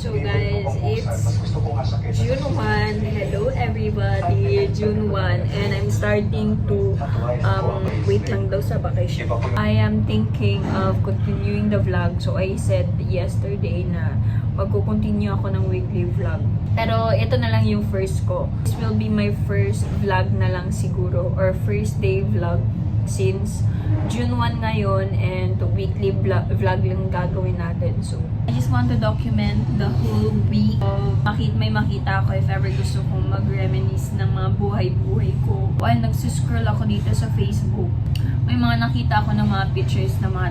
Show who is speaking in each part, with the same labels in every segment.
Speaker 1: So guys, it's June 1. Hello everybody, June 1. And I'm starting to, wait lang daw sa vacation. I am thinking of continuing the vlog. So I said yesterday na magko-continue ako ng weekly vlog. Pero ito na lang yung first ko. This will be my first vlog na lang siguro, or first day vlog since June 1 ngayon, and weekly vlog lang gagawin natin. So, I just want to document the whole week of may makita ako if ever gusto kong mag-reminisce ng mga buhay-buhay ko. While nagsuscroll ako dito sa Facebook, may mga nakita ako ng mga pictures na mga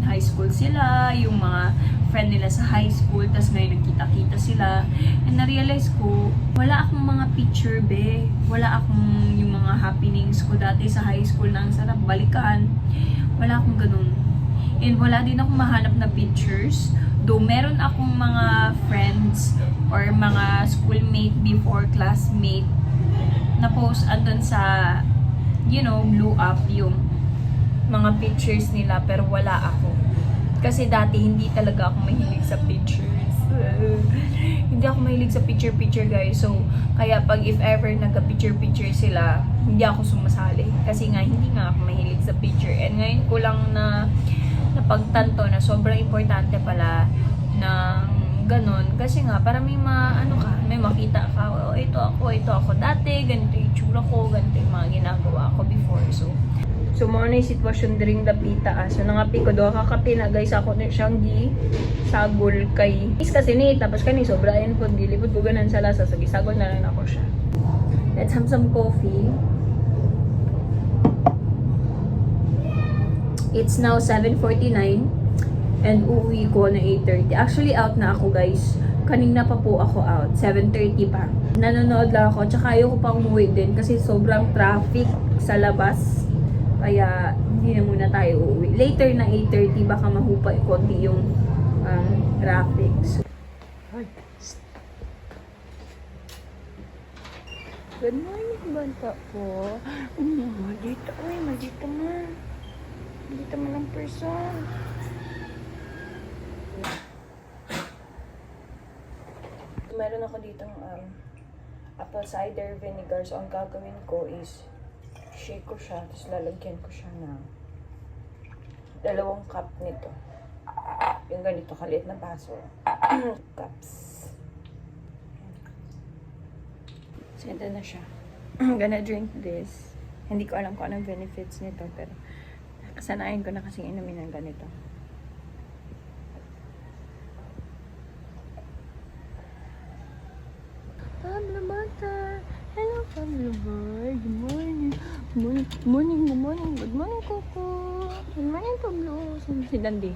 Speaker 1: high school sila, yung mga friend nila sa high school, tas ngayon nagkita-kita sila. And na-realize ko, wala akong mga picture, be. Wala akong yung mga happenings ko dati sa high school na ang sarap balikan. Wala akong ganun. And wala din akong mahanap na pictures. Though meron akong mga friends or mga schoolmate before, classmate, na post andun sa, blew up yung mga pictures nila, pero wala ako. Kasi dati hindi talaga ako mahilig sa pictures. Hindi ako mahilig sa picture guys. So, kaya pag if ever nagka-picture sila, hindi ako sumasali. Kasi nga, hindi nga ako mahilig sa picture. And ngayon ko lang na napagtanto na sobrang importante pala ng ganun. Kasi nga, para may may makita ka, oh, ito ako dati, ganito yung tsura ko, ganito yung mga ginagawa ko before. So mo na yung sitwasyon diring dapita. So nangapi ko doon kakapi na guys, ako na siyang sagol kay is kasi ni tapos kani sobra yan po gilipod ko ganan sa lasa, so gisagol na lang ako siya. Let's have some coffee. It's now 7:49 and uuwi ko na 8:30. Actually out na ako guys. Kanina pa po ako out, 7:30 pa. Nanonood lang ako, tsaka ayoko pa umuwi din kasi sobrang traffic sa labas. Kaya hindi na muna tayo uuwi. Later na 8:30 baka mahupay konti yung traffic. So, good morning, banta ko. Maldita. Uy, maldita man. Maldita man ang person. Meron ako ditong apple cider vinegar. So, ang gagawin ko is shake ko siya, tapos lalagyan ko siya ng 2 cup nito. Yung ganito, kaliit na baso. Cups. So, ito na siya. I'm gonna drink this. Hindi ko alam kung anong benefits nito, pero kasanayan ko na kasing inumin ng ganito. Pablo Bata! Hello, Pablo Boy! Good morning! Good morning, Coco! Good morning, Pablo! Si Dandy.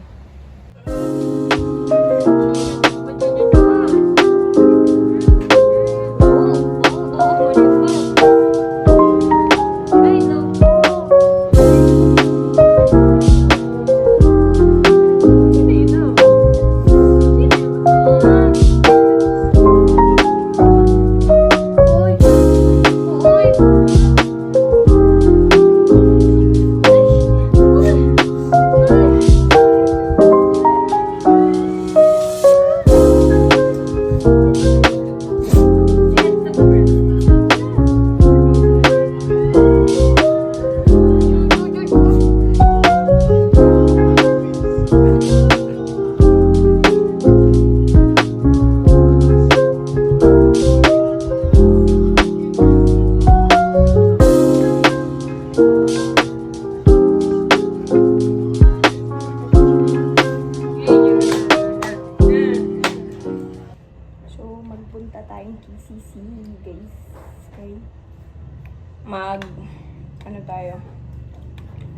Speaker 1: Magpunta tayong KCC, guys. Okay?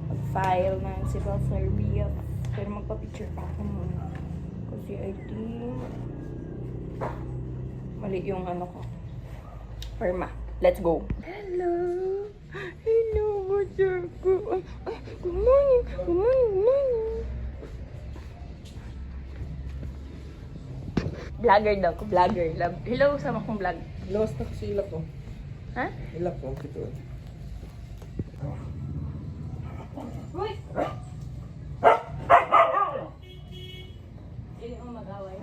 Speaker 1: Mag-file ng civil service. Pero magpa-picture pa ako muna. Kasi I think mali yung ko. Perma. Let's go. Hello! Hello, what's up? Good morning! Vlogger daw ko, vlogger. Hello, sama kong vlog.
Speaker 2: Lawas na kasi ilak ko.
Speaker 1: Ha?
Speaker 2: Ilak ko, ito.
Speaker 1: Uy! Sino ang mag-away?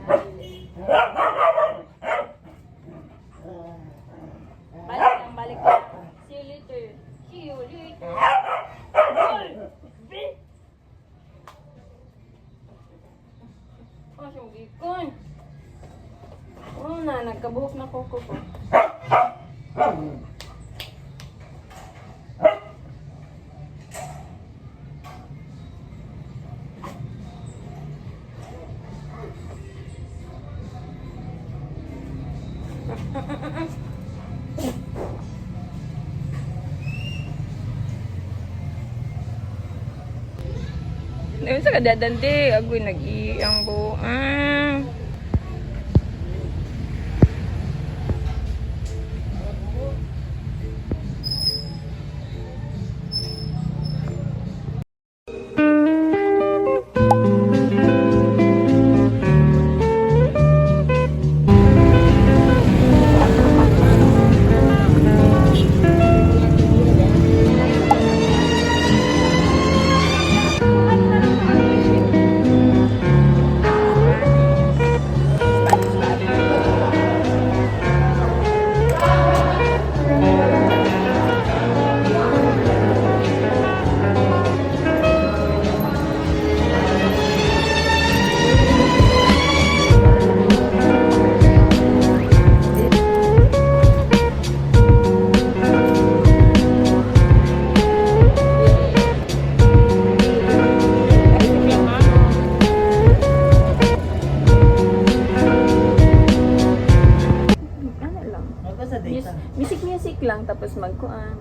Speaker 1: na, nagkabuhok na koko ko.
Speaker 3: Ayun sa kadadante, agoy nag-iang bo. Ano lang? Music lang, tapos magkuan.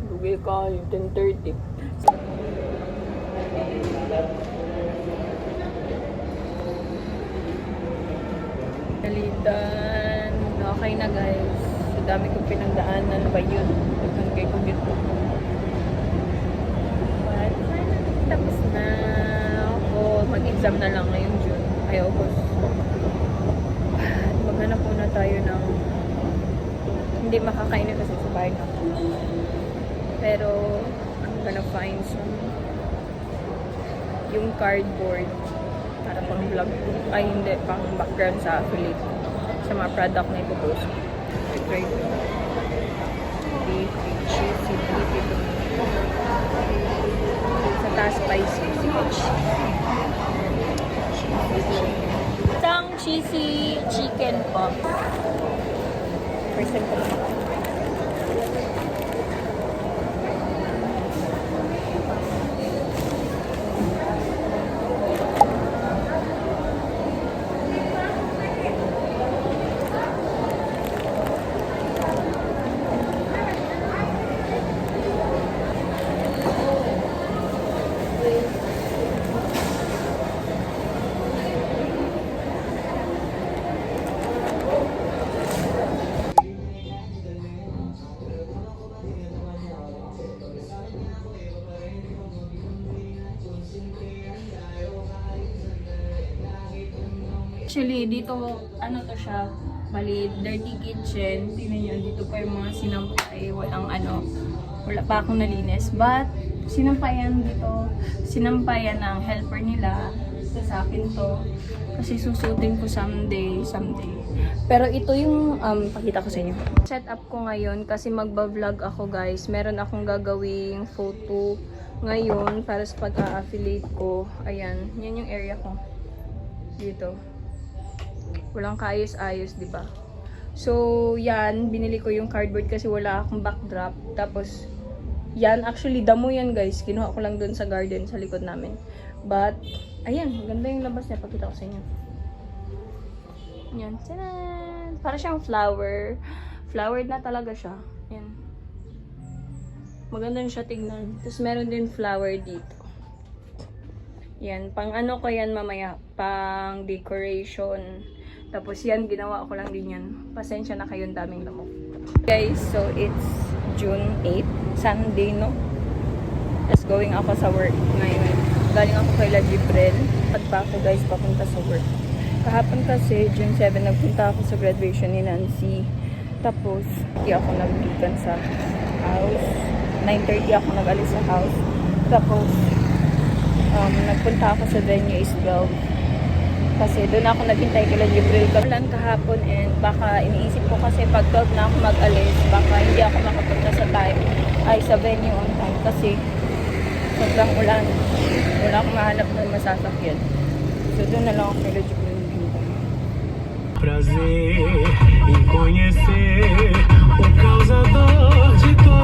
Speaker 3: Lugi ka, yung 10:30. Dalitan. Okay na guys. So, dami kong pinagdaanan ba yun? Hanggang ko dito. But, tapos na ako. Mag-exam na lang ngayong June. Ay, August. Maghanap muna tayo ng hindi makakainin kasi sa bahay na. Pero, I'm gonna find some yung cardboard para pang vlog ko. Ay, hindi. Pang background sa affiliate ko. Sa mga product na ipopost. Try ko. Beef, cheesy, beef ito. Sa taas spicy. Isang cheesy chicken po. First time ko naman. Actually, dito, ano to siya, bali, dirty kitchen. Tingnan nyo, dito pa yung mga sinampay. Walang ano, wala pa akong nalinis. But, sinampayan dito, sinampayan ng helper nila. Ito sa akin to. Kasi susutin ko someday. Pero ito yung, pakita ko sa inyo. Set up ko ngayon kasi magba-vlog ako guys. Meron akong gagawing photo ngayon para sa pag-a-affiliate ko. Ayan, yan yung area ko. Dito. Walang kaayos-ayos, di ba? So, yan. Binili ko yung cardboard kasi wala akong backdrop. Tapos, yan. Actually, damo yan, guys. Kinuha ko lang dun sa garden sa likod namin. But, ayan. Maganda yung labas niya. Pakita ko sa inyo. Yan. Tanan! Para siyang flower. Flowered na talaga siya. Yan. Maganda siya tignan. Tapos, meron din flower dito. Yan. Pang ano ko yan mamaya. Pang decoration. Tapos yan, ginawa ko lang din yan. Pasensya na kayo, daming lamok. Guys, so it's June 8, Sunday, no? Just going ako sa work ngayon. Galing ako kay La Gibrel. Pagpa ako guys, papunta sa work. Kahapon kasi, June 7, nagpunta ako sa graduation ni Nancy. Tapos, hindi ako nagbigan sa house. 9:30 ako nag-alis sa house. Tapos, nagpunta ako sa venue is 12. Kasi doon ako naghintay kay La Gibril kahapon and baka iniisip ko kasi pag 12 na ako mag-alis, baka hindi ako makapunta sa time ay sa venue on time kasi sobrang ulan. Wala akong mahanap ng masasakyan. So, doon na lang ako kay Jojo Bintang.
Speaker 4: Prazer em conhecer o causador de todo.